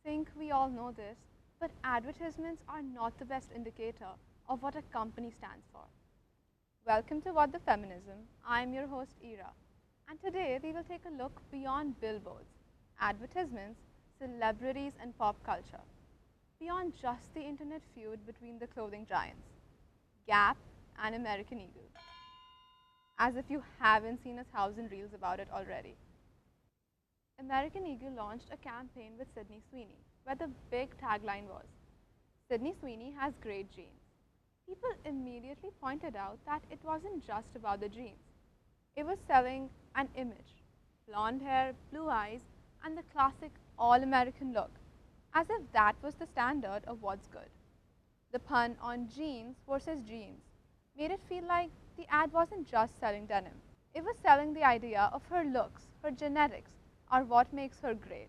think we all know this, but advertisements are not the best indicator of what a company stands for. Welcome to What the Feminism. I'm your host, Ira, and today we will take a look beyond billboards, advertisements, celebrities, and pop culture, beyond just the internet feud between the clothing giants, Gap and American Eagle. As if you haven't seen 1,000 reels about it already. American Eagle launched a campaign with Sydney Sweeney, where the big tagline was, "Sydney Sweeney has great genes." People immediately pointed out that it wasn't just about the genes. It was selling an image, blonde hair, blue eyes, and the classic all-American look, as if that was the standard of what's good. The pun on jeans versus jeans made it feel like the ad wasn't just selling denim. It was selling the idea of her looks, her genetics, or what makes her great.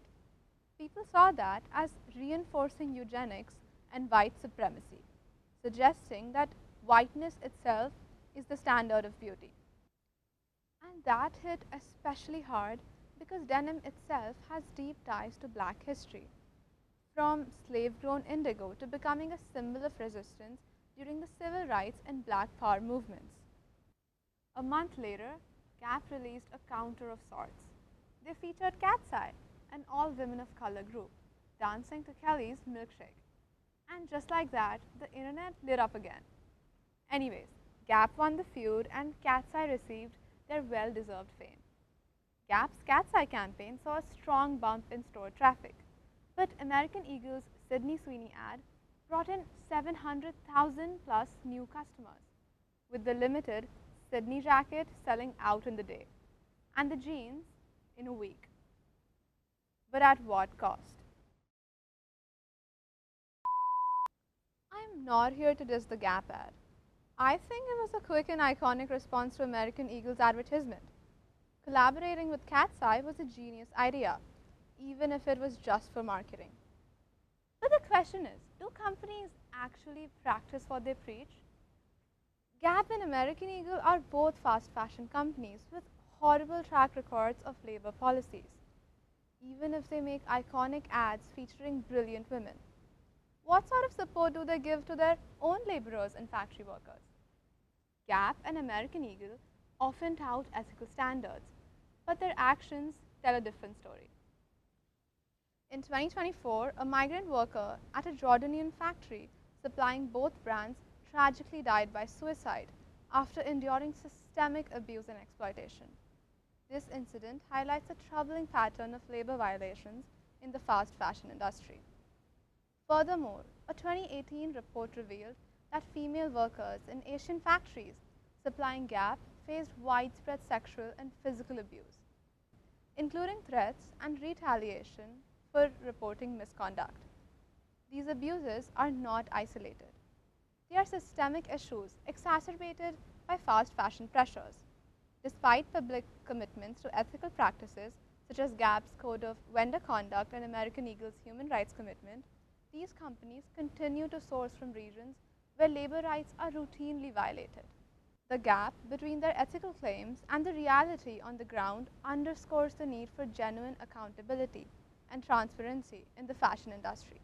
People saw that as reinforcing eugenics and white supremacy, suggesting that whiteness itself is the standard of beauty. And that hit especially hard because denim itself has deep ties to black history, from slave-grown indigo to becoming a symbol of resistance during the civil rights and black power movements. A month later, Gap released a counter of sorts. They featured KATSEYE, an all-women of color group, dancing to Kelly's Milkshake. And just like that, the internet lit up again. Anyways, Gap won the feud and KATSEYE received their well-deserved fame. Gap's KATSEYE campaign saw a strong bump in store traffic, but American Eagle's Sydney Sweeney ad brought in 700,000 plus new customers, with the limited Sydney jacket selling out in the day, and the jeans in a week. But at what cost? I'm not here to diss the Gap ad. I think it was a quick and iconic response to American Eagle's advertisement. Collaborating with KATSEYE was a genius idea, even if it was just for marketing. But the question is, do companies actually practice what they preach? Gap and American Eagle are both fast fashion companies with horrible track records of labor policies, even if they make iconic ads featuring brilliant women. What sort of support do they give to their own laborers and factory workers? Gap and American Eagle often tout ethical standards, but their actions tell a different story. In 2024, a migrant worker at a Jordanian factory supplying both brands tragically died by suicide after enduring systemic abuse and exploitation. This incident highlights a troubling pattern of labor violations in the fast fashion industry. Furthermore, a 2018 report revealed that female workers in Asian factories supplying Gap faced widespread sexual and physical abuse, including threats and retaliation for reporting misconduct. These abuses are not isolated. They are systemic issues exacerbated by fast fashion pressures. Despite public commitments to ethical practices, such as Gap's Code of Vendor Conduct and American Eagle's human rights commitment, these companies continue to source from regions where labor rights are routinely violated. The gap between their ethical claims and the reality on the ground underscores the need for genuine accountability and transparency in the fashion industry.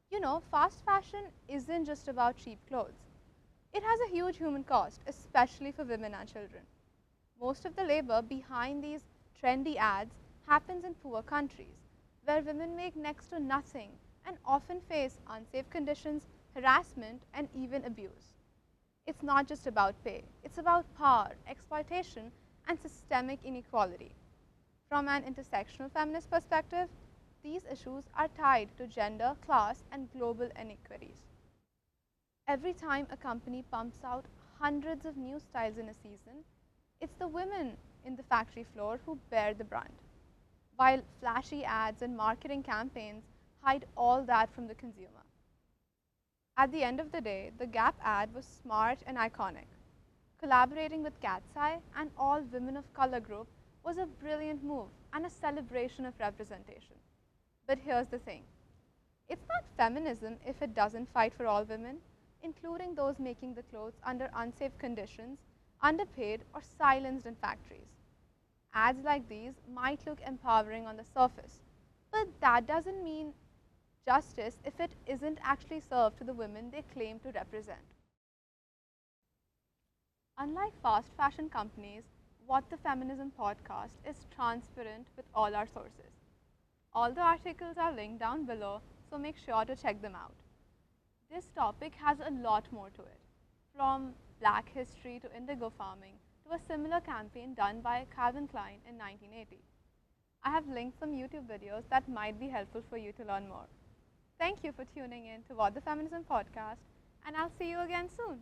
You know, fast fashion isn't just about cheap clothes. It has a huge human cost, especially for women and children. Most of the labor behind these trendy ads happens in poor countries, where women make next to nothing and often face unsafe conditions, harassment, and even abuse. It's not just about pay, it's about power, exploitation, and systemic inequality. From an intersectional feminist perspective, these issues are tied to gender, class, and global inequities. Every time a company pumps out hundreds of new styles in a season, it's the women in the factory floor who bear the brunt, while flashy ads and marketing campaigns hide all that from the consumer. At the end of the day, the Gap ad was smart and iconic. Collaborating with KATSEYE and all women of color group was a brilliant move and a celebration of representation. But here's the thing. It's not feminism if it doesn't fight for all women, including those making the clothes under unsafe conditions, underpaid, or silenced in factories. Ads like these might look empowering on the surface, but that doesn't mean justice if it isn't actually served to the women they claim to represent. Unlike fast fashion companies, What the Feminism podcast is transparent with all our sources. All the articles are linked down below, so make sure to check them out. This topic has a lot more to it, from black history to indigo farming to a similar campaign done by Calvin Klein in 1980. I have linked some YouTube videos that might be helpful for you to learn more. Thank you for tuning in to What the Feminism podcast, and I'll see you again soon.